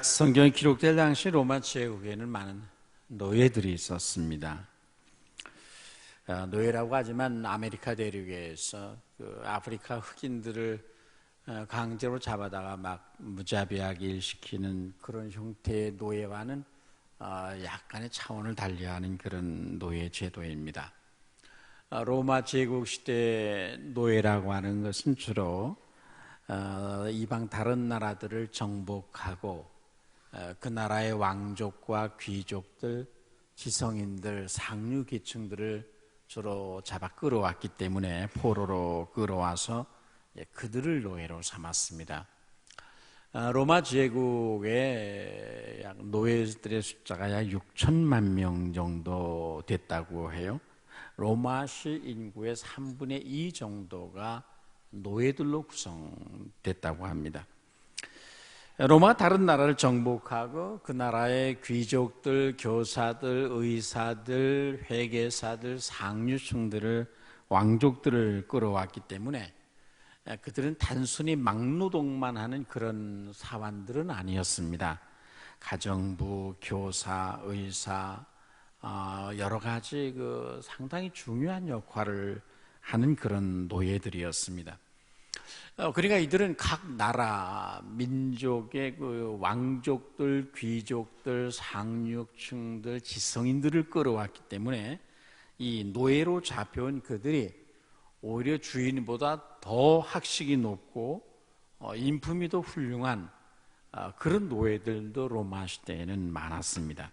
성경이 기록될 당시 로마 제국에는 많은 노예들이 있었습니다. 노예라고 하지만 아메리카 대륙에서 그 아프리카 흑인들을 강제로 잡아다가 막 무자비하게 일시키는 그런 형태의 노예와는 약간의 차원을 달리하는 그런 노예 제도입니다. 로마 제국 시대 노예라고 하는 것은 주로 이방 다른 나라들을 정복하고 그 나라의 왕족과 귀족들, 지성인들, 상류계층들을 주로 잡아 끌어왔기 때문에 포로로 끌어와서 그들을 노예로 삼았습니다. 로마 제국의 노예들의 숫자가 약 6천만 명 정도 됐다고 해요. 로마시 인구의 3분의 2 정도가 노예들로 구성됐다고 합니다. 로마가 다른 나라를 정복하고 그 나라의 귀족들, 교사들, 의사들, 회계사들, 상류층들을, 왕족들을 끌어왔기 때문에 그들은 단순히 막노동만 하는 그런 사관들은 아니었습니다. 가정부, 교사, 의사, 여러 가지 상당히 중요한 역할을 하는 그런 노예들이었습니다. 그러니까 이들은 각 나라, 민족의 그 왕족들, 귀족들, 상류층들, 지성인들을 끌어왔기 때문에 이 노예로 잡혀온 그들이 오히려 주인보다 더 학식이 높고 인품이 더 훌륭한 그런 노예들도 로마 시대에는 많았습니다.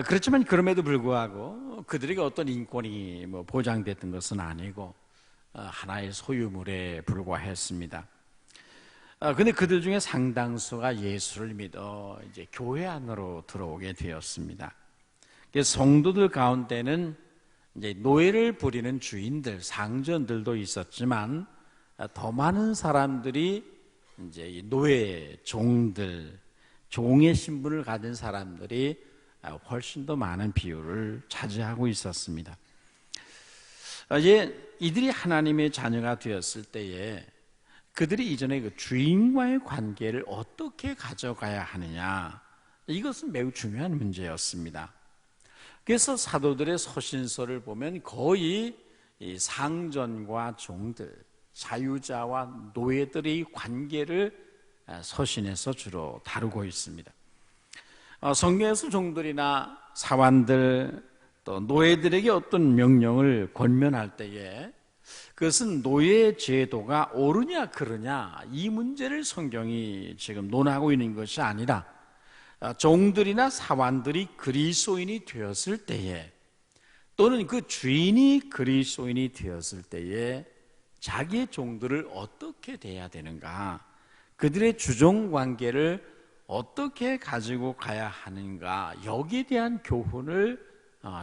그렇지만 그럼에도 불구하고 그들에게 어떤 인권이 보장됐던 것은 아니고 하나의 소유물에 불과했습니다. 그런데 그들 중에 상당수가 예수를 믿어 이제 교회 안으로 들어오게 되었습니다. 성도들 가운데는 이제 노예를 부리는 주인들, 상전들도 있었지만 더 많은 사람들이 이제 노예 종들, 종의 신분을 가진 사람들이 훨씬 더 많은 비율을 차지하고 있었습니다. 이제 이들이 하나님의 자녀가 되었을 때에 그들이 이전에 그 주인과의 관계를 어떻게 가져가야 하느냐, 이것은 매우 중요한 문제였습니다. 그래서 사도들의 서신서를 보면 거의 이 상전과 종들, 자유자와 노예들의 관계를 서신에서 주로 다루고 있습니다. 성경에서 종들이나 사관들 또 노예들에게 어떤 명령을 권면할 때에 그것은 노예 제도가 옳으냐 그르냐 이 문제를 성경이 지금 논하고 있는 것이 아니라 종들이나 사관들이 그리스도인이 되었을 때에 또는 그 주인이 그리스도인이 되었을 때에 자기의 종들을 어떻게 대해야 되는가, 그들의 주종관계를 어떻게 가지고 가야 하는가, 여기에 대한 교훈을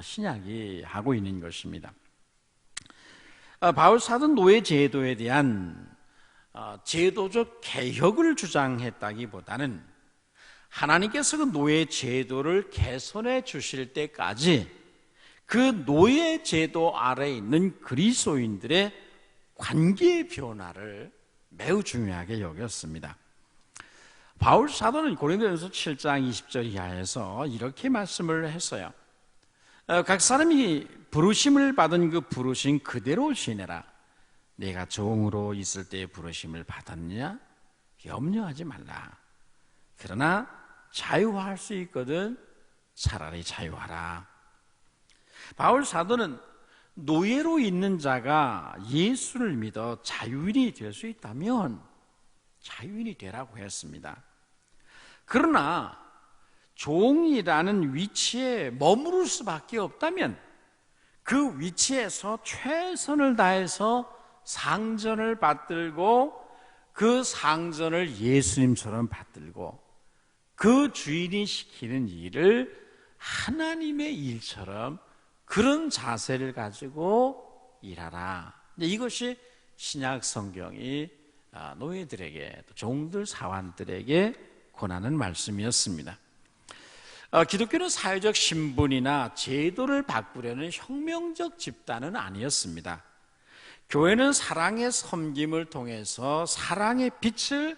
신약이 하고 있는 것입니다. 바울 사도는 노예 제도에 대한 제도적 개혁을 주장했다기보다는 하나님께서 그 노예 제도를 개선해 주실 때까지 그 노예 제도 아래에 있는 그리스도인들의 관계의 변화를 매우 중요하게 여겼습니다. 바울 사도는 고린도전서 7장 20절 이하에서 이렇게 말씀을 했어요. 각 사람이 부르심을 받은 그 부르심 그대로 지내라. 내가 종으로 있을 때 부르심을 받았느냐? 염려하지 말라. 그러나 자유할 수 있거든 차라리 자유하라. 바울 사도는 노예로 있는 자가 예수를 믿어 자유인이 될 수 있다면 자유인이 되라고 했습니다. 그러나 종이라는 위치에 머무를 수밖에 없다면 그 위치에서 최선을 다해서 상전을 받들고 그 상전을 예수님처럼 받들고 그 주인이 시키는 일을 하나님의 일처럼 그런 자세를 가지고 일하라. 이것이 신약 성경이 노예들에게, 종들, 사관들에게 권하는 말씀이었습니다. 기독교는 사회적 신분이나 제도를 바꾸려는 혁명적 집단은 아니었습니다. 교회는 사랑의 섬김을 통해서 사랑의 빛을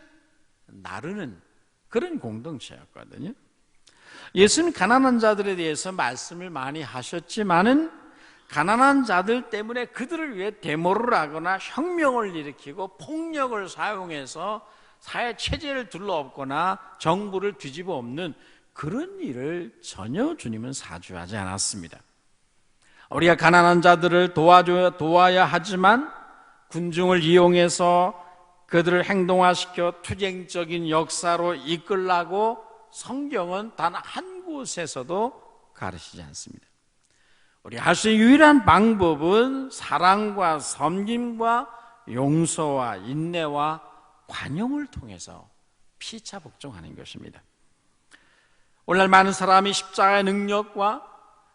나르는 그런 공동체였거든요. 예수님 가난한 자들에 대해서 말씀을 많이 하셨지만은 가난한 자들 때문에 그들을 위해 데모를 하거나 혁명을 일으키고 폭력을 사용해서 사회 체제를 둘러엎거나 정부를 뒤집어 엎는 그런 일을 전혀 주님은 사주하지 않았습니다. 우리가 가난한 자들을 도와야 하지만 군중을 이용해서 그들을 행동화시켜 투쟁적인 역사로 이끌라고 성경은 단 한 곳에서도 가르치지 않습니다. 우리 할 수 있는 유일한 방법은 사랑과 섬김과 용서와 인내와 관용을 통해서 피차 복종하는 것입니다. 오늘날 많은 사람이 십자가의 능력과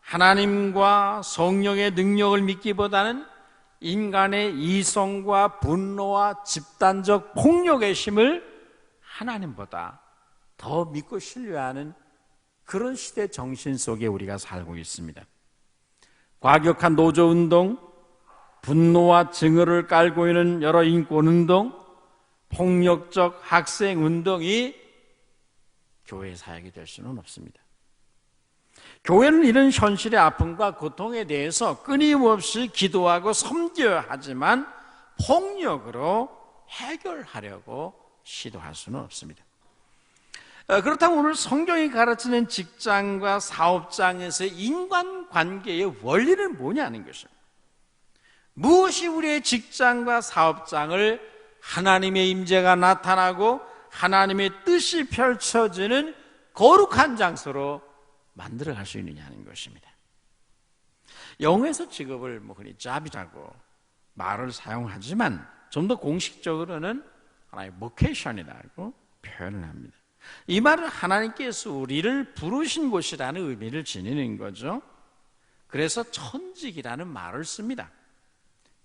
하나님과 성령의 능력을 믿기보다는 인간의 이성과 분노와 집단적 폭력의 힘을 하나님보다 더 믿고 신뢰하는 그런 시대 정신 속에 우리가 살고 있습니다. 과격한 노조운동, 분노와 증오를 깔고 있는 여러 인권운동, 폭력적 학생운동이 교회 사역이 될 수는 없습니다. 교회는 이런 현실의 아픔과 고통에 대해서 끊임없이 기도하고 섬겨야 하지만 폭력으로 해결하려고 시도할 수는 없습니다. 그렇다면 오늘 성경이 가르치는 직장과 사업장에서의 인간관계의 원리는 뭐냐는 것입니다. 무엇이 우리의 직장과 사업장을 하나님의 임재가 나타나고 하나님의 뜻이 펼쳐지는 거룩한 장소로 만들어갈 수 있느냐는 것입니다. 영어에서 직업을 흔히 job이라고 말을 사용하지만 좀 더 공식적으로는 하나의 vocation이라고 표현을 합니다. 이 말은 하나님께서 우리를 부르신 곳이라는 의미를 지니는 거죠. 그래서 천직이라는 말을 씁니다.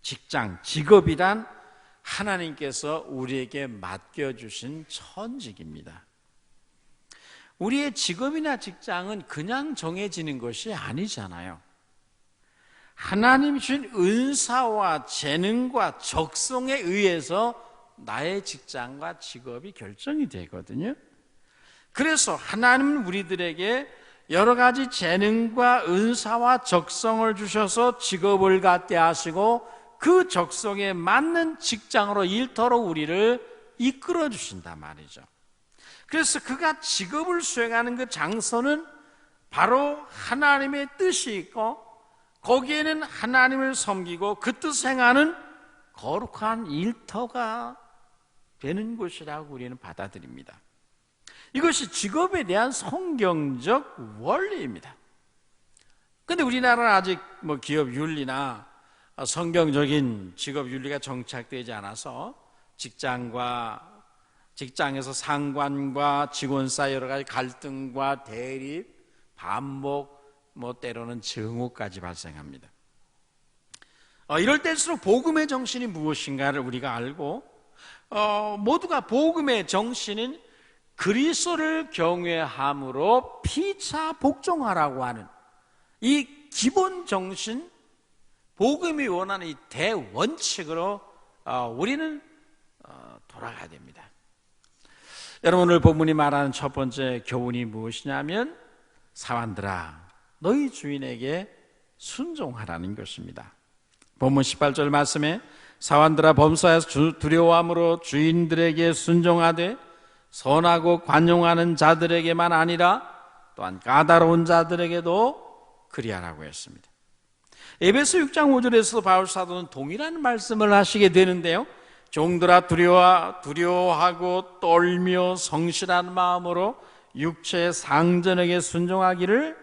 직장, 직업이란 하나님께서 우리에게 맡겨주신 천직입니다. 우리의 직업이나 직장은 그냥 정해지는 것이 아니잖아요. 하나님이 주신 은사와 재능과 적성에 의해서 나의 직장과 직업이 결정이 되거든요. 그래서 하나님은 우리들에게 여러 가지 재능과 은사와 적성을 주셔서 직업을 갖게 하시고 그 적성에 맞는 직장으로 일터로 우리를 이끌어 주신단 말이죠. 그래서 그가 직업을 수행하는 그 장소는 바로 하나님의 뜻이 있고 거기에는 하나님을 섬기고 그 뜻 행하는 거룩한 일터가 되는 곳이라고 우리는 받아들입니다. 이것이 직업에 대한 성경적 원리입니다. 그런데 우리나라는 아직 기업 윤리나 성경적인 직업 윤리가 정착되지 않아서 직장에서 상관과 직원 사이 여러 가지 갈등과 대립, 반목, 때로는 증오까지 발생합니다. 이럴 때일수록 복음의 정신이 무엇인가를 우리가 알고 모두가 복음의 정신은 그리스도를 경외함으로 피차 복종하라고 하는 이 기본 정신, 복음이 원하는 이 대원칙으로 우리는 돌아가야 됩니다. 여러분, 오늘 본문이 말하는 첫 번째 교훈이 무엇이냐면 사환들아 너희 주인에게 순종하라는 것입니다. 본문 18절 말씀에 사환들아 범사에서 두려워함으로 주인들에게 순종하되 선하고 관용하는 자들에게만 아니라 또한 까다로운 자들에게도 그리하라고 했습니다. 에베소 6장 5절에서 바울 사도는 동일한 말씀을 하시게 되는데요. 종들아 두려워하고 떨며 성실한 마음으로 육체의 상전에게 순종하기를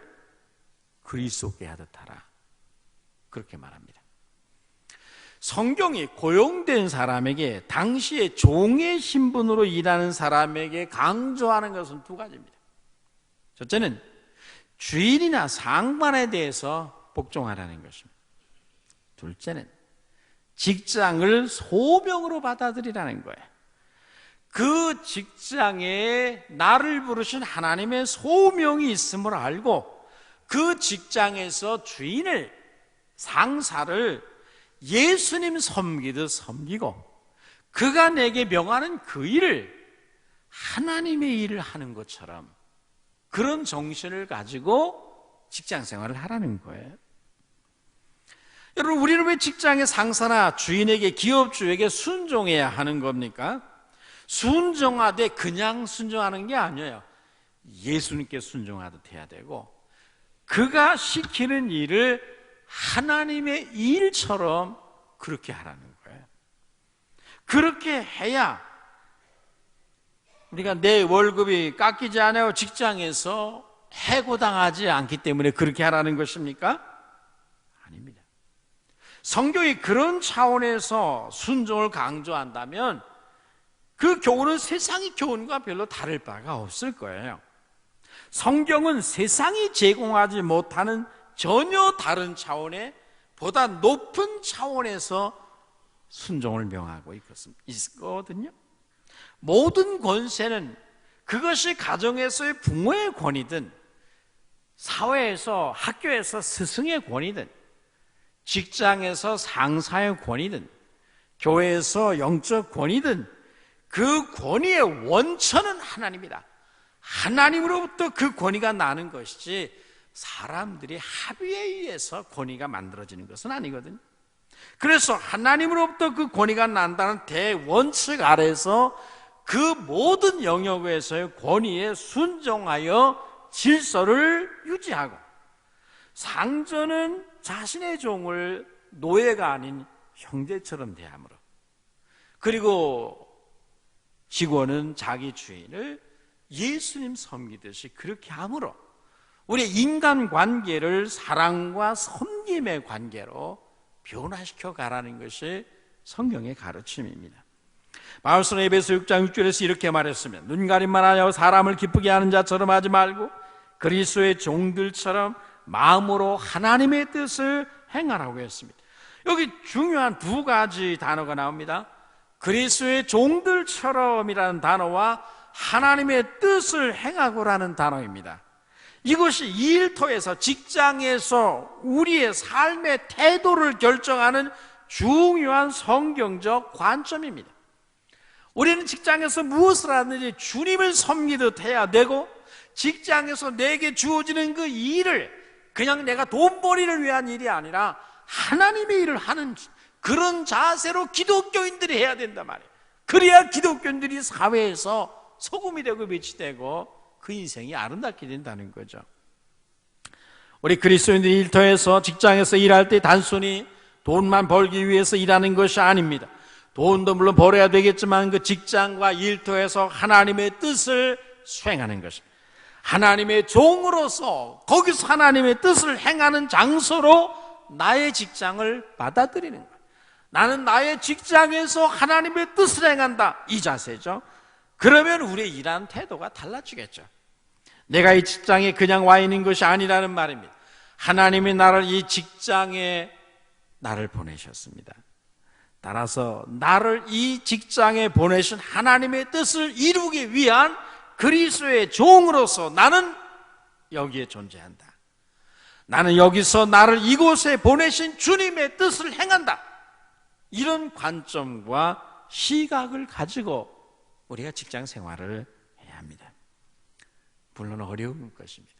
그리스도께 하듯 하라. 그렇게 말합니다. 성경이 고용된 사람에게 당시의 종의 신분으로 일하는 사람에게 강조하는 것은 두 가지입니다. 첫째는 주인이나 상관에 대해서 복종하라는 것입니다. 둘째는 직장을 소명으로 받아들이라는 거예요. 그 직장에 나를 부르신 하나님의 소명이 있음을 알고 그 직장에서 주인을, 상사를 예수님 섬기듯 섬기고 그가 내게 명하는 그 일을 하나님의 일을 하는 것처럼 그런 정신을 가지고 직장 생활을 하라는 거예요. 여러분, 우리는 왜 직장의 상사나 주인에게, 기업주에게 순종해야 하는 겁니까? 순종하되 그냥 순종하는 게 아니에요. 예수님께 순종하듯 해야 되고, 그가 시키는 일을 하나님의 일처럼 그렇게 하라는 거예요. 그렇게 해야 우리가 내 월급이 깎이지 않아요. 직장에서 해고당하지 않기 때문에 그렇게 하라는 것입니까? 아닙니다. 성경이 그런 차원에서 순종을 강조한다면 그 교훈은 세상의 교훈과 별로 다를 바가 없을 거예요. 성경은 세상이 제공하지 못하는 전혀 다른 차원의, 보다 높은 차원에서 순종을 명하고 있거든요. 모든 권세는, 그것이 가정에서의 부모의 권위든, 사회에서, 학교에서 스승의 권위든, 직장에서 상사의 권위든, 교회에서 영적 권위든, 그 권위의 원천은 하나님이다. 하나님으로부터 그 권위가 나는 것이지 사람들이 합의에 의해서 권위가 만들어지는 것은 아니거든요. 그래서 하나님으로부터 그 권위가 난다는 대원칙 아래서 그 모든 영역에서의 권위에 순종하여 질서를 유지하고, 상전은 자신의 종을 노예가 아닌 형제처럼 대함으로, 그리고 직원은 자기 주인을 예수님 섬기듯이 그렇게 함으로 우리 인간관계를 사랑과 섬김의 관계로 변화시켜 가라는 것이 성경의 가르침입니다. 바울은 에베소 6장 6절에서 이렇게 말했으면, 눈 가림만 하여 사람을 기쁘게 하는 자처럼 하지 말고 그리스도의 종들처럼 마음으로 하나님의 뜻을 행하라고 했습니다. 여기 중요한 두 가지 단어가 나옵니다. 그리스도의 종들처럼이라는 단어와 하나님의 뜻을 행하고라는 단어입니다. 이것이 일터에서, 직장에서 우리의 삶의 태도를 결정하는 중요한 성경적 관점입니다. 우리는 직장에서 무엇을 하든지 주님을 섬기듯 해야 되고, 직장에서 내게 주어지는 그 일을 그냥 내가 돈벌이를 위한 일이 아니라 하나님의 일을 하는 그런 자세로 기독교인들이 해야 된단 말이에요. 그래야 기독교인들이 사회에서 소금이 되고 빛이 되고 그 인생이 아름답게 된다는 거죠. 우리 그리스도인들이 일터에서, 직장에서 일할 때 단순히 돈만 벌기 위해서 일하는 것이 아닙니다. 돈도 물론 벌어야 되겠지만 그 직장과 일터에서 하나님의 뜻을 수행하는 것입니다. 하나님의 종으로서 거기서 하나님의 뜻을 행하는 장소로 나의 직장을 받아들이는 거예요. 나는 나의 직장에서 하나님의 뜻을 행한다, 이 자세죠. 그러면 우리의 일하는 태도가 달라지겠죠. 내가 이 직장에 그냥 와 있는 것이 아니라는 말입니다. 하나님이 나를 이 직장에 나를 보내셨습니다. 따라서 나를 이 직장에 보내신 하나님의 뜻을 이루기 위한 그리스도의 종으로서 나는 여기에 존재한다. 나는 여기서 나를 이곳에 보내신 주님의 뜻을 행한다. 이런 관점과 시각을 가지고 우리가 직장 생활을 해야 합니다. 물론 어려운 것입니다.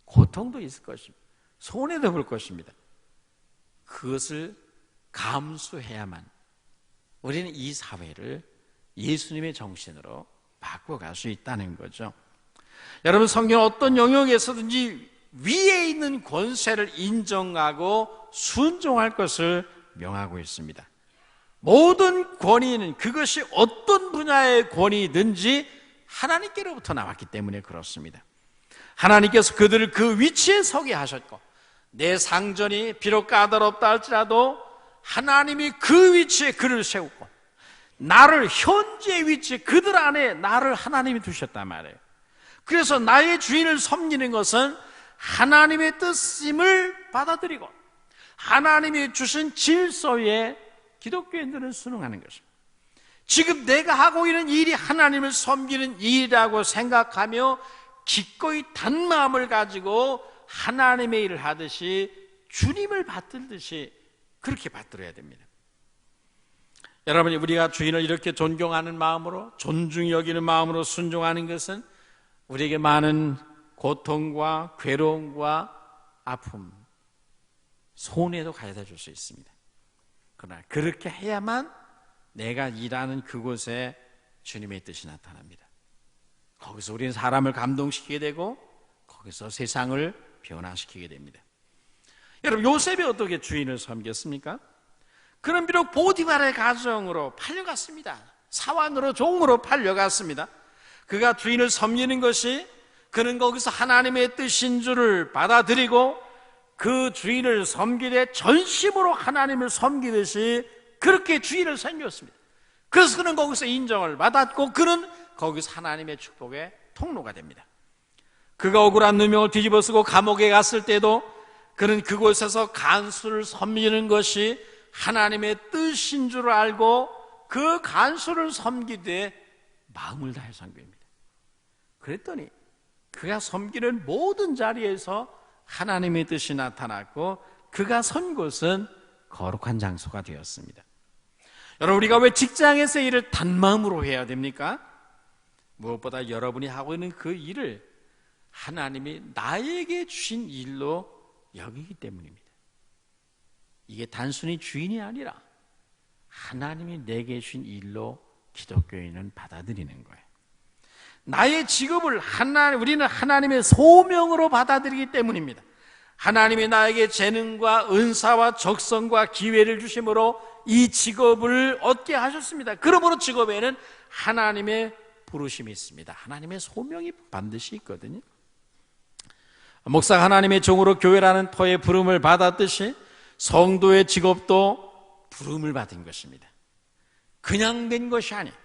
고통도 있을 것입니다. 손해도 볼 것입니다. 그것을 감수해야만 우리는 이 사회를 예수님의 정신으로 바꿔갈 수 있다는 거죠. 여러분, 성경은 어떤 영역에서든지 위에 있는 권세를 인정하고 순종할 것을 명하고 있습니다. 모든 권위는 그것이 어떤 분야의 권위든지 하나님께로부터 나왔기 때문에 그렇습니다. 하나님께서 그들을 그 위치에 서게 하셨고, 내 상전이 비록 까다롭다 할지라도 하나님이 그 위치에 그를 세우고, 나를 현재 위치에, 그들 안에 나를 하나님이 두셨단 말이에요. 그래서 나의 주인을 섬기는 것은 하나님의 뜻임을 받아들이고 하나님이 주신 질서에 기독교인들은 순응하는 것입니다. 지금 내가 하고 있는 일이 하나님을 섬기는 일이라고 생각하며 기꺼이 단마음을 가지고 하나님의 일을 하듯이 주님을 받들듯이 그렇게 받들어야 됩니다. 여러분이 우리가 주인을 이렇게 존경하는 마음으로, 존중히 여기는 마음으로 순종하는 것은 우리에게 많은 고통과 괴로움과 아픔, 손해도 가져다 줄 수 있습니다. 그러나 그렇게 해야만 내가 일하는 그곳에 주님의 뜻이 나타납니다. 거기서 우리는 사람을 감동시키게 되고 거기서 세상을 변화시키게 됩니다. 여러분, 요셉이 어떻게 주인을 섬겼습니까? 그는 비록 보디발의 가정으로 팔려갔습니다. 사환으로, 종으로 팔려갔습니다. 그가 주인을 섬기는 것이 그는 거기서 하나님의 뜻인 줄을 받아들이고 그 주인을 섬기되 전심으로 하나님을 섬기듯이 그렇게 주인을 섬겼습니다. 그래서 그는 거기서 인정을 받았고 그는 거기서 하나님의 축복의 통로가 됩니다. 그가 억울한 누명을 뒤집어쓰고 감옥에 갔을 때도 그는 그곳에서 간수를 섬기는 것이 하나님의 뜻인 줄 알고 그 간수를 섬기되 마음을 다해 섬깁니다. 그랬더니 그가 섬기는 모든 자리에서 하나님의 뜻이 나타났고 그가 선 곳은 거룩한 장소가 되었습니다. 여러분, 우리가 왜 직장에서 일을 단마음으로 해야 됩니까? 무엇보다 여러분이 하고 있는 그 일을 하나님이 나에게 주신 일로 여기기 때문입니다. 이게 단순히 주인이 아니라 하나님이 내게 주신 일로 기독교인은 받아들이는 거예요. 나의 직업을 우리는 하나님의 소명으로 받아들이기 때문입니다. 하나님이 나에게 재능과 은사와 적성과 기회를 주심으로 이 직업을 얻게 하셨습니다. 그러므로 직업에는 하나님의 부르심이 있습니다. 하나님의 소명이 반드시 있거든요. 목사가 하나님의 종으로 교회라는 터의 부름을 받았듯이 성도의 직업도 부름을 받은 것입니다. 그냥 된 것이 아니에요.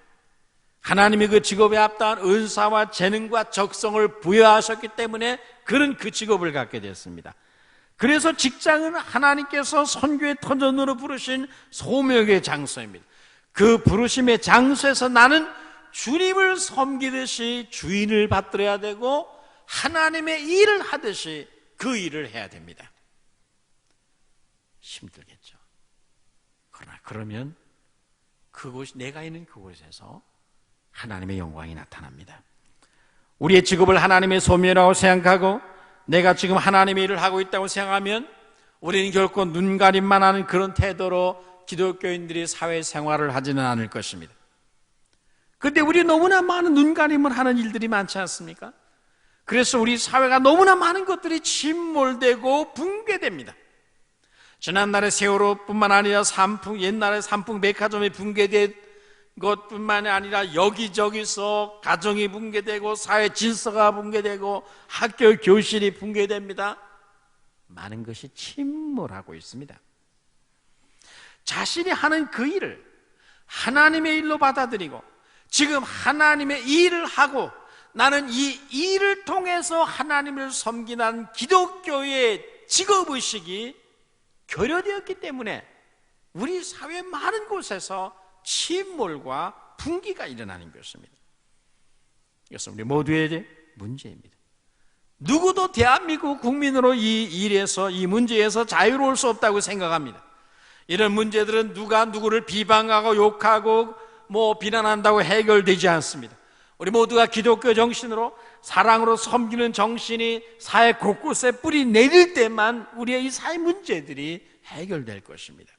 하나님이 그 직업에 합당한 은사와 재능과 적성을 부여하셨기 때문에 그는 그 직업을 갖게 됐습니다. 그래서 직장은 하나님께서 선교의 터전으로 부르신 소명의 장소입니다. 그 부르심의 장소에서 나는 주님을 섬기듯이 주인을 받들어야 되고 하나님의 일을 하듯이 그 일을 해야 됩니다. 힘들겠죠. 그러나 그러면 그곳이 내가 있는 그곳에서 하나님의 영광이 나타납니다. 우리의 직업을 하나님의 소명이라고 생각하고 내가 지금 하나님의 일을 하고 있다고 생각하면 우리는 결코 눈가림만 하는 그런 태도로 기독교인들이 사회생활을 하지는 않을 것입니다. 그런데 우리 너무나 많은 눈가림을 하는 일들이 많지 않습니까? 그래서 우리 사회가 너무나 많은 것들이 침몰되고 붕괴됩니다. 지난날의 세월호뿐만 아니라 옛날에 삼풍 백화점이 붕괴된 것뿐만 아니라 여기저기서 가정이 붕괴되고 사회 질서가 붕괴되고 학교 교실이 붕괴됩니다. 많은 것이 침몰하고 있습니다. 자신이 하는 그 일을 하나님의 일로 받아들이고 지금 하나님의 일을 하고 나는 이 일을 통해서 하나님을 섬기는 기독교의 직업의식이 결여되었기 때문에 우리 사회 많은 곳에서 침몰과 분기가 일어나는 것입니다. 이것은 우리 모두의 문제입니다. 누구도 대한민국 국민으로 이 일에서 이 문제에서 자유로울 수 없다고 생각합니다. 이런 문제들은 누가 누구를 비방하고 욕하고 비난한다고 해결되지 않습니다. 우리 모두가 기독교 정신으로 사랑으로 섬기는 정신이 사회 곳곳에 뿌리 내릴 때만 우리의 이 사회 문제들이 해결될 것입니다.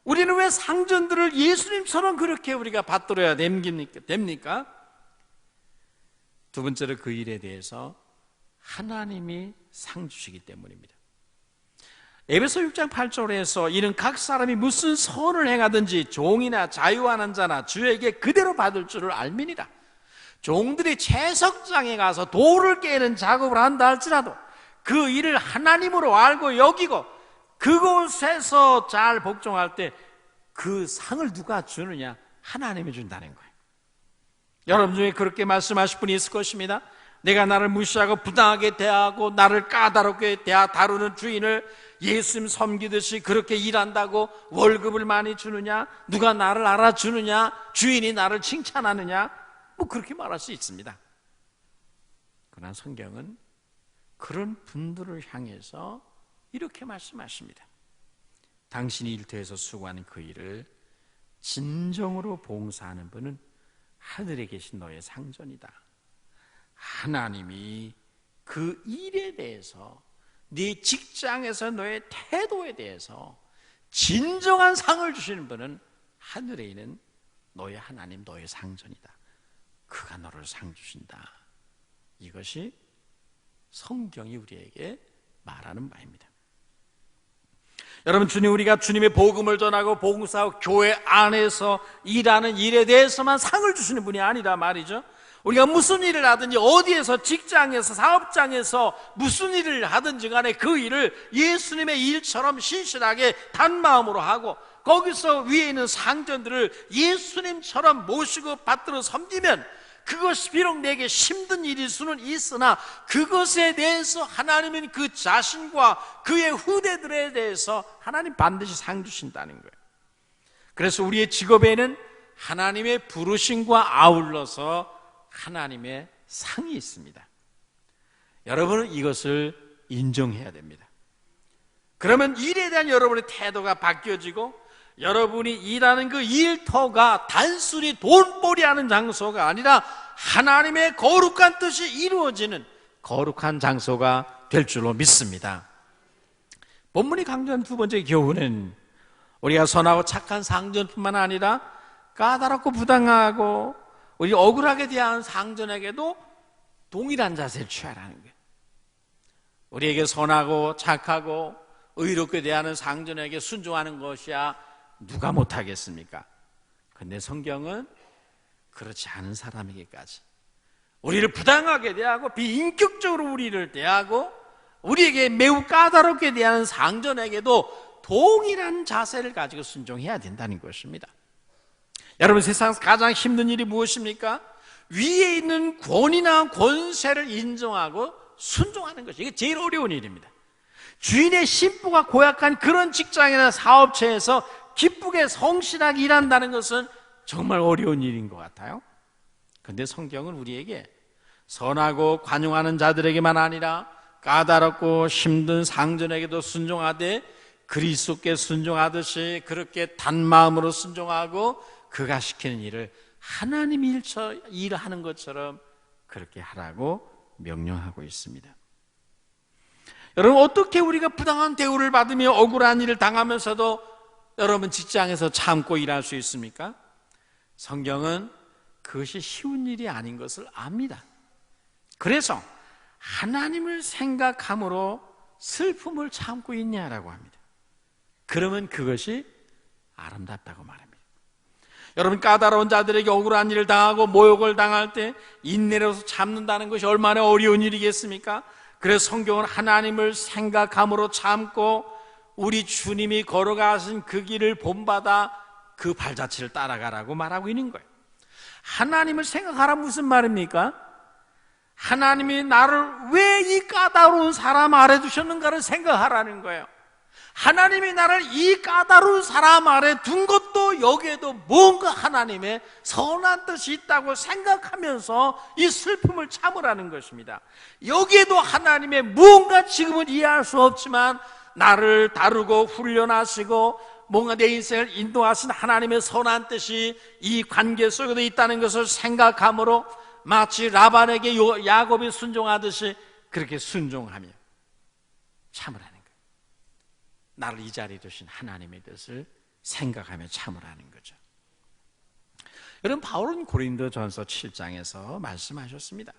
우리는 왜 상전들을 예수님처럼 그렇게 우리가 받들어야 됩니까? 두 번째로 그 일에 대해서 하나님이 상 주시기 때문입니다. 에베소 6장 8절에서 이는 각 사람이 무슨 선을 행하든지 종이나 자유하는 자나 주에게 그대로 받을 줄을 알미니라. 종들이 채석장에 가서 돌을 깨는 작업을 한다 할지라도 그 일을 하나님으로 알고 여기고 그곳에서 잘 복종할 때 그 상을 누가 주느냐? 하나님이 준다는 거예요. 여러분 중에 그렇게 말씀하실 분이 있을 것입니다. 내가 나를 무시하고 부당하게 대하고 나를 까다롭게 다루는 주인을 예수님 섬기듯이 그렇게 일한다고 월급을 많이 주느냐? 누가 나를 알아주느냐? 주인이 나를 칭찬하느냐? 그렇게 말할 수 있습니다. 그러나 성경은 그런 분들을 향해서 이렇게 말씀하십니다. 당신이 일터에서 수고하는 그 일을 진정으로 봉사하는 분은 하늘에 계신 너의 상전이다. 하나님이 그 일에 대해서, 네 직장에서 너의 태도에 대해서 진정한 상을 주시는 분은 하늘에 있는 너의 하나님, 너의 상전이다. 그가 너를 상 주신다. 이것이 성경이 우리에게 말하는 바입니다. 여러분, 우리가 주님의 복음을 전하고 봉사하고 교회 안에서 일하는 일에 대해서만 상을 주시는 분이 아니라 말이죠. 우리가 무슨 일을 하든지, 어디에서, 직장에서, 사업장에서 무슨 일을 하든지 간에 그 일을 예수님의 일처럼 신실하게 단마음으로 하고, 거기서 위에 있는 상전들을 예수님처럼 모시고 받들어 섬기면 그것이 비록 내게 힘든 일일 수는 있으나 그것에 대해서 하나님은 그 자신과 그의 후대들에 대해서 하나님 반드시 상 주신다는 거예요. 그래서 우리의 직업에는 하나님의 부르심과 아울러서 하나님의 상이 있습니다. 여러분은 이것을 인정해야 됩니다. 그러면 일에 대한 여러분의 태도가 바뀌어지고, 여러분이 일하는 그 일터가 단순히 돈벌이 하는 장소가 아니라 하나님의 거룩한 뜻이 이루어지는 거룩한 장소가 될 줄로 믿습니다. 본문이 강조한 두 번째 교훈은, 우리가 선하고 착한 상전뿐만 아니라 까다롭고 부당하고 우리 억울하게 대한 상전에게도 동일한 자세를 취하라는 거예요. 우리에게 선하고 착하고 의롭게 대하는 상전에게 순종하는 것이야 누가 못하겠습니까? 근데 성경은 그렇지 않은 사람에게까지, 우리를 부당하게 대하고 비인격적으로 우리를 대하고 우리에게 매우 까다롭게 대하는 상전에게도 동일한 자세를 가지고 순종해야 된다는 것입니다. 여러분, 세상에서 가장 힘든 일이 무엇입니까? 위에 있는 권위나 권세를 인정하고 순종하는 것이, 이게 제일 어려운 일입니다. 주인의 심부가 고약한 그런 직장이나 사업체에서 기쁘게 성실하게 일한다는 것은 정말 어려운 일인 것 같아요. 그런데 성경은 우리에게 선하고 관용하는 자들에게만 아니라 까다롭고 힘든 상전에게도 순종하되 그리스도께 순종하듯이 그렇게 단마음으로 순종하고 그가 시키는 일을 하나님이 일하는 것처럼 그렇게 하라고 명령하고 있습니다. 여러분, 어떻게 우리가 부당한 대우를 받으며 억울한 일을 당하면서도 여러분 직장에서 참고 일할 수 있습니까? 성경은 그것이 쉬운 일이 아닌 것을 압니다. 그래서 하나님을 생각함으로 슬픔을 참고 있냐라고 합니다. 그러면 그것이 아름답다고 말합니다. 여러분, 까다로운 자들에게 억울한 일을 당하고 모욕을 당할 때 인내로서 참는다는 것이 얼마나 어려운 일이겠습니까? 그래서 성경은 하나님을 생각함으로 참고 우리 주님이 걸어가신 그 길을 본받아 그 발자취를 따라가라고 말하고 있는 거예요. 하나님을 생각하라 무슨 말입니까? 하나님이 나를 왜 이 까다로운 사람 아래 두셨는가를 생각하라는 거예요. 하나님이 나를 이 까다로운 사람 아래 둔 것도 여기에도 뭔가 하나님의 선한 뜻이 있다고 생각하면서 이 슬픔을 참으라는 것입니다. 여기에도 하나님의 무언가 지금은 이해할 수 없지만 나를 다루고 훈련하시고 뭔가 내 인생을 인도하신 하나님의 선한 뜻이 이 관계 속에도 있다는 것을 생각함으로 마치 라반에게 야곱이 순종하듯이 그렇게 순종하며 참으라는 거예요. 나를 이 자리에 두신 하나님의 뜻을 생각하며 참으라는 거죠. 여러분, 바울은 고린도전서 7장에서 말씀하셨습니다.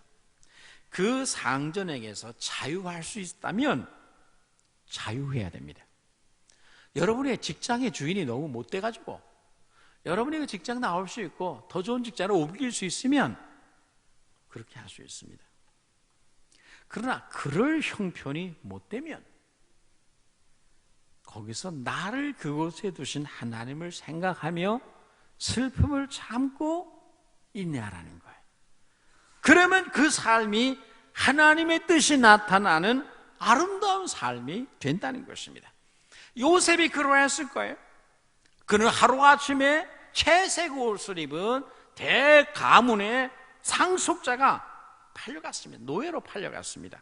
그 상전에게서 자유할 수 있다면 자유해야 됩니다. 여러분의 직장의 주인이 너무 못돼가지고 여러분이 그 직장 나올 수 있고 더 좋은 직장으로 옮길 수 있으면 그렇게 할 수 있습니다. 그러나 그럴 형편이 못되면 거기서 나를 그곳에 두신 하나님을 생각하며 슬픔을 참고 인내하라는 거예요. 그러면 그 삶이 하나님의 뜻이 나타나는 아름다운 삶이 된다는 것입니다. 요셉이 그러했을 거예요. 그는 하루아침에 채색 옷을 입은 대가문의 상속자가 팔려갔습니다. 노예로 팔려갔습니다.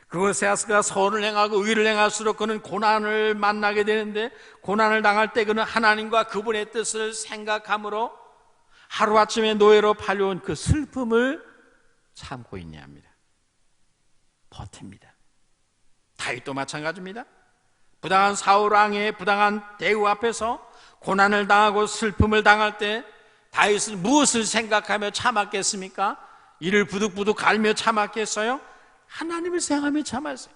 그것에 그가 선을 행하고 의를 행할수록 그는 고난을 만나게 되는데, 고난을 당할 때 그는 하나님과 그분의 뜻을 생각함으로 하루아침에 노예로 팔려온 그 슬픔을 참고 있냐 합니다. 버팁니다. 다윗도 마찬가지입니다. 부당한 사울 왕의 부당한 대우 앞에서 고난을 당하고 슬픔을 당할 때 다윗은 무엇을 생각하며 참았겠습니까? 이를 부득부득 갈며 참았겠어요? 하나님을 생각하며 참았어요.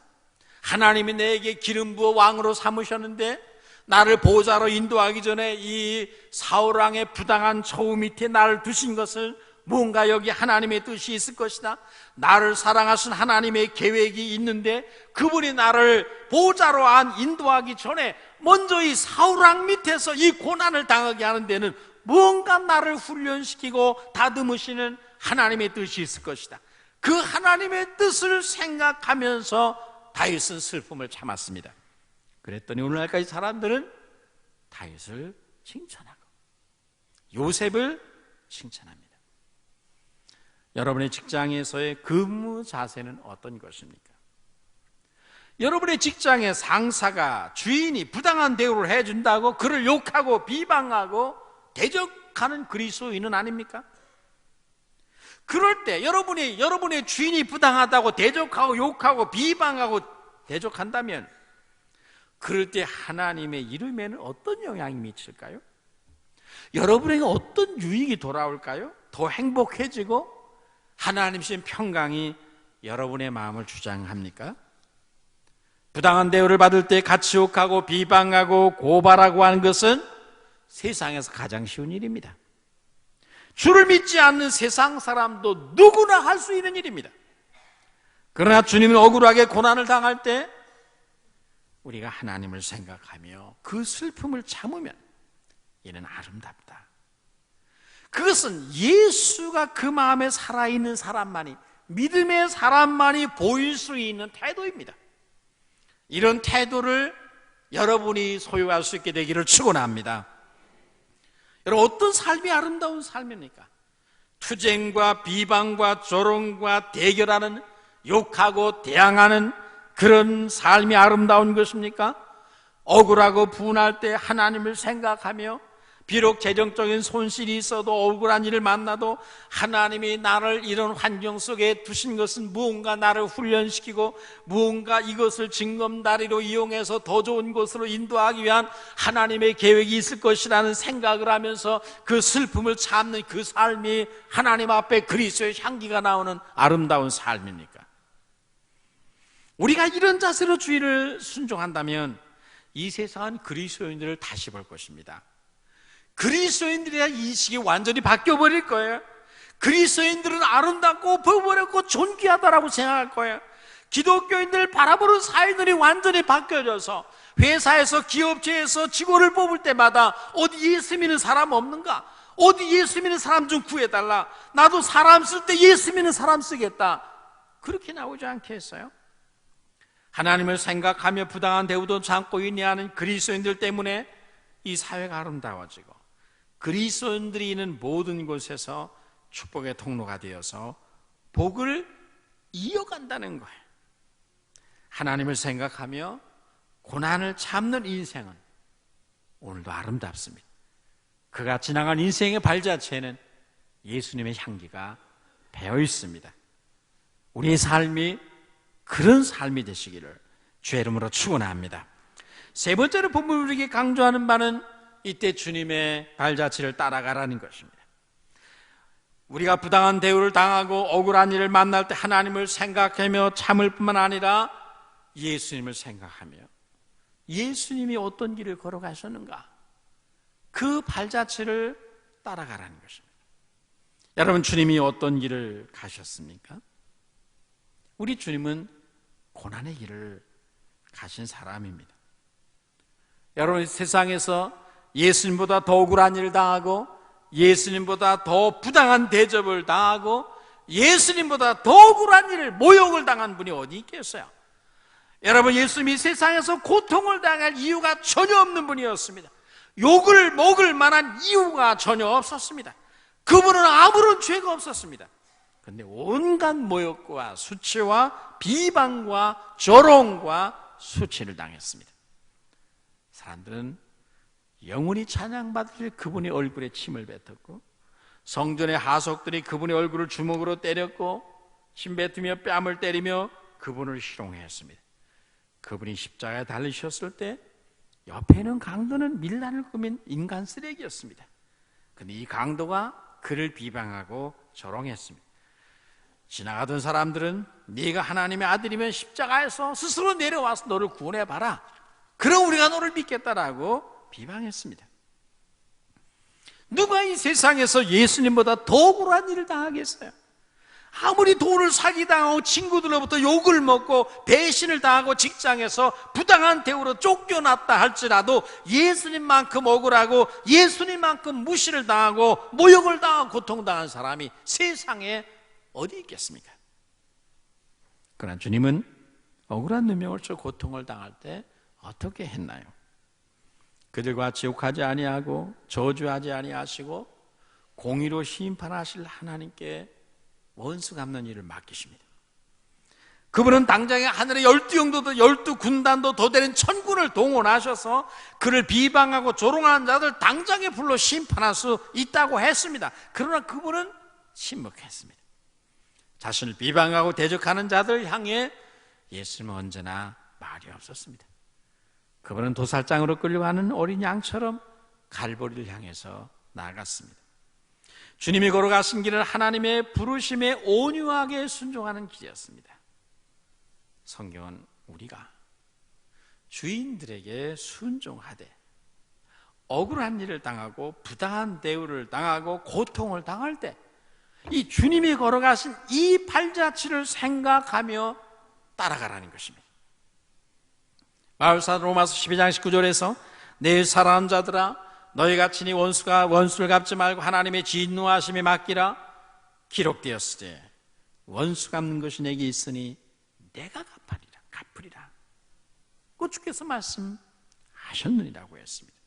하나님이 내게 기름 부어 왕으로 삼으셨는데 나를 보호자로 인도하기 전에 이 사울 왕의 부당한 처우 밑에 나를 두신 것을 뭔가 여기 하나님의 뜻이 있을 것이다. 나를 사랑하신 하나님의 계획이 있는데 그분이 나를 보호자로 인도하기 전에 먼저 이 사울 왕 밑에서 이 고난을 당하게 하는 데는 뭔가 나를 훈련시키고 다듬으시는 하나님의 뜻이 있을 것이다. 그 하나님의 뜻을 생각하면서 다윗은 슬픔을 참았습니다. 그랬더니 오늘날까지 사람들은 다윗을 칭찬하고 요셉을 칭찬합니다. 여러분의 직장에서의 근무 자세는 어떤 것입니까? 여러분의 직장의 상사가, 주인이 부당한 대우를 해준다고 그를 욕하고 비방하고 대적하는 그리스도인은 아닙니까? 그럴 때 여러분의 주인이 부당하다고 대적하고 욕하고 비방하고 대적한다면 그럴 때 하나님의 이름에는 어떤 영향이 미칠까요? 여러분에게 어떤 유익이 돌아올까요? 더 행복해지고 하나님신 평강이 여러분의 마음을 주장합니까? 부당한 대우를 받을 때 같이 욕하고 비방하고 고발하고 하는 것은 세상에서 가장 쉬운 일입니다. 주를 믿지 않는 세상 사람도 누구나 할 수 있는 일입니다. 그러나 주님은 억울하게 고난을 당할 때 우리가 하나님을 생각하며 그 슬픔을 참으면 이는 아름답다. 그것은 예수가 그 마음에 살아있는 사람만이, 믿음의 사람만이 보일 수 있는 태도입니다. 이런 태도를 여러분이 소유할 수 있게 되기를 축원합니다. 여러분, 어떤 삶이 아름다운 삶입니까? 투쟁과 비방과 조롱과 대결하는, 욕하고 대항하는 그런 삶이 아름다운 것입니까? 억울하고 분할 때 하나님을 생각하며 비록 재정적인 손실이 있어도 억울한 일을 만나도 하나님이 나를 이런 환경 속에 두신 것은 무언가 나를 훈련시키고 무언가 이것을 징검다리로 이용해서 더 좋은 곳으로 인도하기 위한 하나님의 계획이 있을 것이라는 생각을 하면서 그 슬픔을 참는 그 삶이 하나님 앞에 그리스도의 향기가 나오는 아름다운 삶입니까? 우리가 이런 자세로 주의를 순종한다면 이 세상은 그리스도인들을 다시 볼 것입니다. 그리스도인들의 인식이 완전히 바뀌어버릴 거예요. 그리스도인들은 아름답고 보배롭고 존귀하다라고 생각할 거예요. 기독교인들 바라보는 사회들이 완전히 바뀌어져서 회사에서, 기업체에서 직원을 뽑을 때마다 어디 예수 믿는 사람 없는가? 어디 예수 믿는 사람 좀 구해달라. 나도 사람 쓸 때 예수 믿는 사람 쓰겠다. 그렇게 나오지 않겠어요? 하나님을 생각하며 부당한 대우도 참고 있냐 하는 그리스도인들 때문에 이 사회가 아름다워지고 그리스도인들이 있는 모든 곳에서 축복의 통로가 되어서 복을 이어간다는 거예요. 하나님을 생각하며 고난을 참는 인생은 오늘도 아름답습니다. 그가 지나간 인생의 발자취에는 예수님의 향기가 배어 있습니다. 우리의 삶이 그런 삶이 되시기를 주의 이름으로 축원합니다. 세 번째로 본문이 우리에게 강조하는 바는 이때 주님의 발자취를 따라가라는 것입니다. 우리가 부당한 대우를 당하고 억울한 일을 만날 때 하나님을 생각하며 참을 뿐만 아니라 예수님을 생각하며 예수님이 어떤 길을 걸어가셨는가, 그 발자취를 따라가라는 것입니다. 여러분, 주님이 어떤 길을 가셨습니까? 우리 주님은 고난의 길을 가신 사람입니다. 여러분, 세상에서 예수님보다 더 억울한 일을 당하고 예수님보다 더 부당한 대접을 당하고 예수님보다 더 억울한 일을, 모욕을 당한 분이 어디 있겠어요? 여러분, 예수님이 세상에서 고통을 당할 이유가 전혀 없는 분이었습니다. 욕을 먹을 만한 이유가 전혀 없었습니다. 그분은 아무런 죄가 없었습니다. 그런데 온갖 모욕과 수치와 비방과 조롱과 수치를 당했습니다. 사람들은 영원히 찬양받으실 그분의 얼굴에 침을 뱉었고, 성전의 하속들이 그분의 얼굴을 주먹으로 때렸고, 침 뱉으며 뺨을 때리며 그분을 희롱했습니다. 그분이 십자가에 달리셨을 때 옆에 있는 강도는 밀란을 꾸민 인간 쓰레기였습니다. 그런데 이 강도가 그를 비방하고 조롱했습니다. 지나가던 사람들은 네가 하나님의 아들이면 십자가에서 스스로 내려와서 너를 구원해봐라, 그럼 우리가 너를 믿겠다라고 비방했습니다. 누가 이 세상에서 예수님보다 더 억울한 일을 당하겠어요? 아무리 돈을 사기당하고 친구들로부터 욕을 먹고 배신을 당하고 직장에서 부당한 대우로 쫓겨났다 할지라도 예수님만큼 억울하고 예수님만큼 무시를 당하고 모욕을 당하고 고통당한 사람이 세상에 어디 있겠습니까? 그러나 주님은 억울한 누명을 쳐 고통을 당할 때 어떻게 했나요? 그들과 지옥하지 아니하고 저주하지 아니하시고 공의로 심판하실 하나님께 원수 갚는 일을 맡기십니다. 그분은 당장에 하늘의 12영도도 12군단도 더 되는 천군을 동원하셔서 그를 비방하고 조롱하는 자들 당장에 불러 심판할 수 있다고 했습니다. 그러나 그분은 침묵했습니다. 자신을 비방하고 대적하는 자들 향해 예수님은 언제나 말이 없었습니다. 그분은 도살장으로 끌려가는 어린 양처럼 갈보리를 향해서 나아갔습니다. 주님이 걸어가신 길은 하나님의 부르심에 온유하게 순종하는 길이었습니다. 성경은 우리가 주인들에게 순종하되 억울한 일을 당하고 부당한 대우를 당하고 고통을 당할 때 이 주님이 걸어가신 이 발자취를 생각하며 따라가라는 것입니다. 바울사 로마서 12장 19절에서 내 사랑하는 자들아 너희가 친히 원수를 갚지 말고 하나님의 진노하심에 맡기라. 기록되었으되 원수 갚는 것이 내게 있으니 내가 갚으리라. 그 주께서 말씀하셨느니라고 했습니다.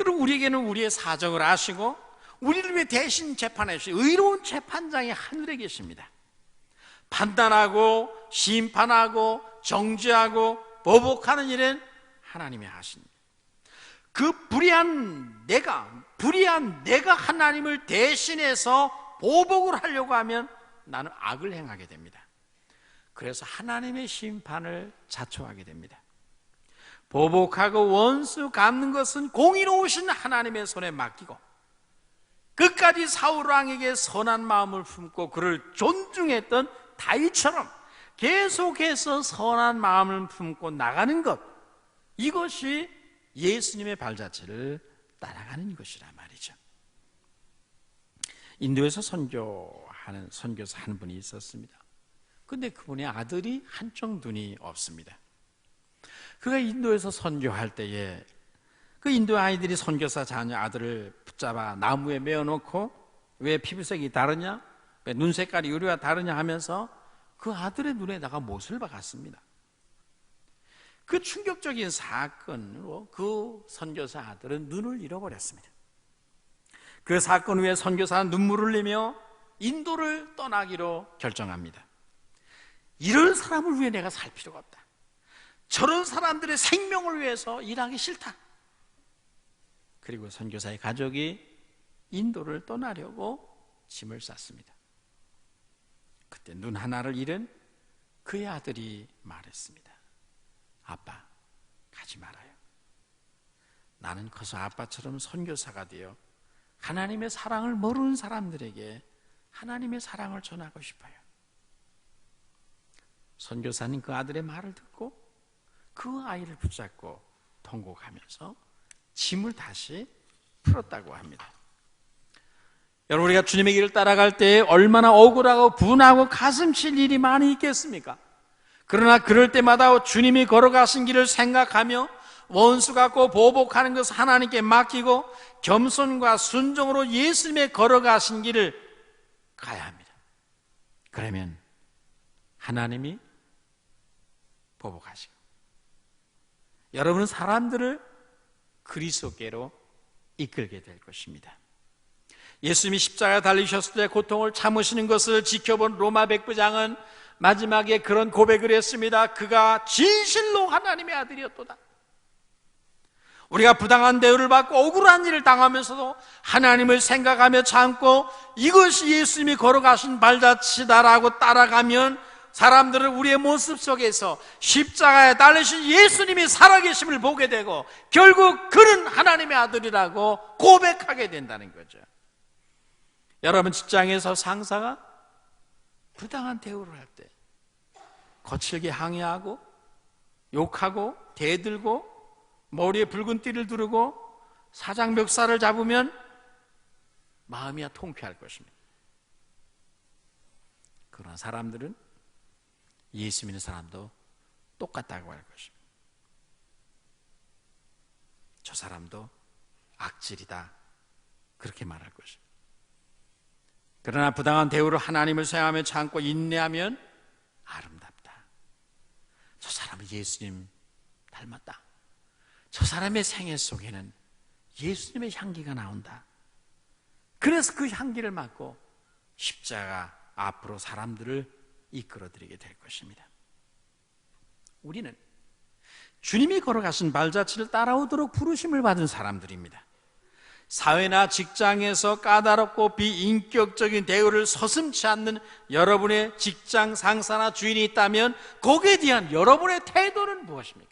여러분, 우리에게는 우리의 사정을 아시고 우리를 위해 대신 재판해 주신 의로운 재판장이 하늘에 계십니다. 판단하고 심판하고 정죄하고 보복하는 일은 하나님이 하십니다. 그 불의한 내가 하나님을 대신해서 보복을 하려고 하면 나는 악을 행하게 됩니다. 그래서 하나님의 심판을 자초하게 됩니다. 보복하고 원수 갚는 것은 공의로우신 하나님의 손에 맡기고 끝까지 사울 왕에게 선한 마음을 품고 그를 존중했던 다윗처럼 계속해서 선한 마음을 품고 나가는 것, 이것이 예수님의 발자취를 따라가는 것이라 말이죠. 인도에서 선교하는 선교사 한 분이 있었습니다. 그런데 그분의 아들이 한쪽 눈이 없습니다. 그가 인도에서 선교할 때에 그 인도 아이들이 선교사 자녀 아들을 붙잡아 나무에 메어놓고 왜 피부색이 다르냐, 왜 눈 색깔이 우리와 다르냐 하면서 그 아들의 눈에다가 못을 박았습니다. 그 충격적인 사건으로 그 선교사 아들은 눈을 잃어버렸습니다. 그 사건 후에 선교사는 눈물을 흘리며 인도를 떠나기로 결정합니다. 이런 사람을 위해 내가 살 필요가 없다. 저런 사람들의 생명을 위해서 일하기 싫다. 그리고 선교사의 가족이 인도를 떠나려고 짐을 쌌습니다. 그때 눈 하나를 잃은 그의 아들이 말했습니다. 아빠, 가지 말아요. 나는 커서 아빠처럼 선교사가 되어 하나님의 사랑을 모르는 사람들에게 하나님의 사랑을 전하고 싶어요. 선교사는 그 아들의 말을 듣고 그 아이를 붙잡고 통곡하면서 짐을 다시 풀었다고 합니다. 여러분, 우리가 주님의 길을 따라갈 때 얼마나 억울하고 분하고 가슴 칠 일이 많이 있겠습니까? 그러나 그럴 때마다 주님이 걸어가신 길을 생각하며 원수 갖고 보복하는 것을 하나님께 맡기고 겸손과 순종으로 예수님의 걸어가신 길을 가야 합니다. 그러면 하나님이 보복하시고 여러분은 사람들을 그리스도께로 이끌게 될 것입니다. 예수님이 십자가에 달리셨을 때 고통을 참으시는 것을 지켜본 로마 백부장은 마지막에 그런 고백을 했습니다. 그가 진실로 하나님의 아들이었도다. 우리가 부당한 대우를 받고 억울한 일을 당하면서도 하나님을 생각하며 참고 이것이 예수님이 걸어가신 발자취다라고 따라가면 사람들은 우리의 모습 속에서 십자가에 달리신 예수님이 살아계심을 보게 되고 결국 그는 하나님의 아들이라고 고백하게 된다는 거죠. 여러분, 직장에서 상사가 부당한 대우를 할 때 거칠게 항의하고 욕하고 대들고 머리에 붉은 띠를 두르고 사장 멱살을 잡으면 마음이야 통쾌할 것입니다. 그러나 사람들은 예수 믿는 사람도 똑같다고 할 것입니다. 저 사람도 악질이다, 그렇게 말할 것입니다. 그러나 부당한 대우를 하나님을 생각하며 참고 인내하면 아름답다. 저 사람은 예수님 닮았다. 저 사람의 생애 속에는 예수님의 향기가 나온다. 그래서 그 향기를 맡고 십자가 앞으로 사람들을 이끌어드리게 될 것입니다. 우리는 주님이 걸어가신 발자취를 따라오도록 부르심을 받은 사람들입니다. 사회나 직장에서 까다롭고 비인격적인 대우를 서슴지 않는 여러분의 직장 상사나 주인이 있다면 거기에 대한 여러분의 태도는 무엇입니까?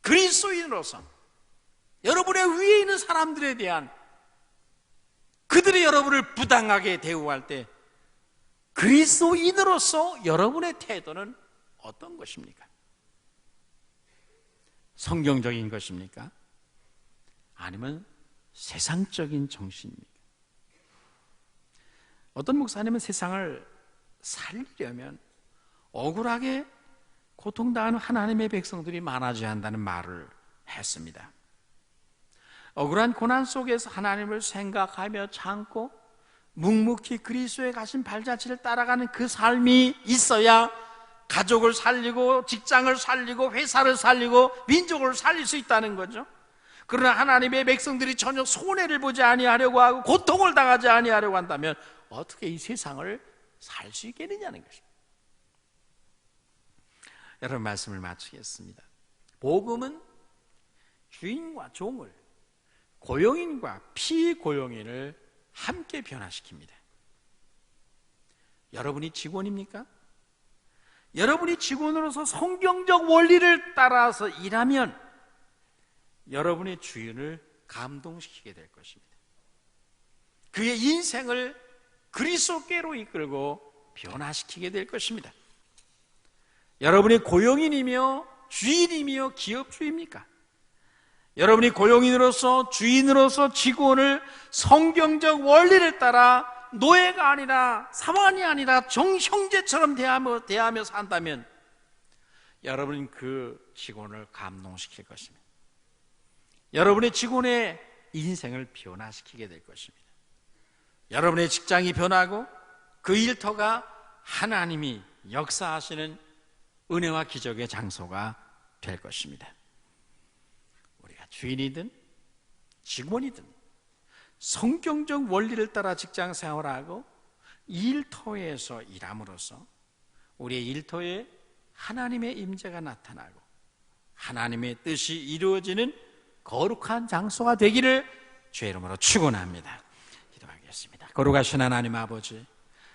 그리스도인으로서 여러분의 위에 있는 사람들에 대한 그들이 여러분을 부당하게 대우할 때 그리스도인으로서 여러분의 태도는 어떤 것입니까? 성경적인 것입니까? 아니면 세상적인 정신입니까? 어떤 목사님은 세상을 살리려면 억울하게 고통당하는 하나님의 백성들이 많아져야 한다는 말을 했습니다. 억울한 고난 속에서 하나님을 생각하며 참고 묵묵히 그리스도에 가신 발자취를 따라가는 그 삶이 있어야 가족을 살리고 직장을 살리고 회사를 살리고 민족을 살릴 수 있다는 거죠. 그러나 하나님의 백성들이 전혀 손해를 보지 아니하려고 하고 고통을 당하지 아니하려고 한다면 어떻게 이 세상을 살 수 있겠느냐는 것입니다. 여러분, 말씀을 마치겠습니다. 복음은 주인과 종을, 고용인과 피고용인을 함께 변화시킵니다. 여러분이 직원입니까? 여러분이 직원으로서 성경적 원리를 따라서 일하면 여러분의 주인을 감동시키게 될 것입니다. 그의 인생을 그리스도께로 이끌고 변화시키게 될 것입니다. 여러분이 고용인이며 주인이며 기업주입니까? 여러분이 고용인으로서 주인으로서 직원을 성경적 원리를 따라 노예가 아니라 사환이 아니라 정형제처럼 대하며 산다면 여러분은 그 직원을 감동시킬 것입니다. 여러분의 직원의 인생을 변화시키게 될 것입니다. 여러분의 직장이 변하고 그 일터가 하나님이 역사하시는 은혜와 기적의 장소가 될 것입니다. 우리가 주인이든 직원이든 성경적 원리를 따라 직장 생활하고 일터에서 일함으로써 우리의 일터에 하나님의 임재가 나타나고 하나님의 뜻이 이루어지는 거룩한 장소가 되기를 주의 이름으로 축원합니다. 기도하겠습니다. 거룩하신 하나님 아버지,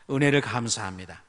은혜를 감사합니다.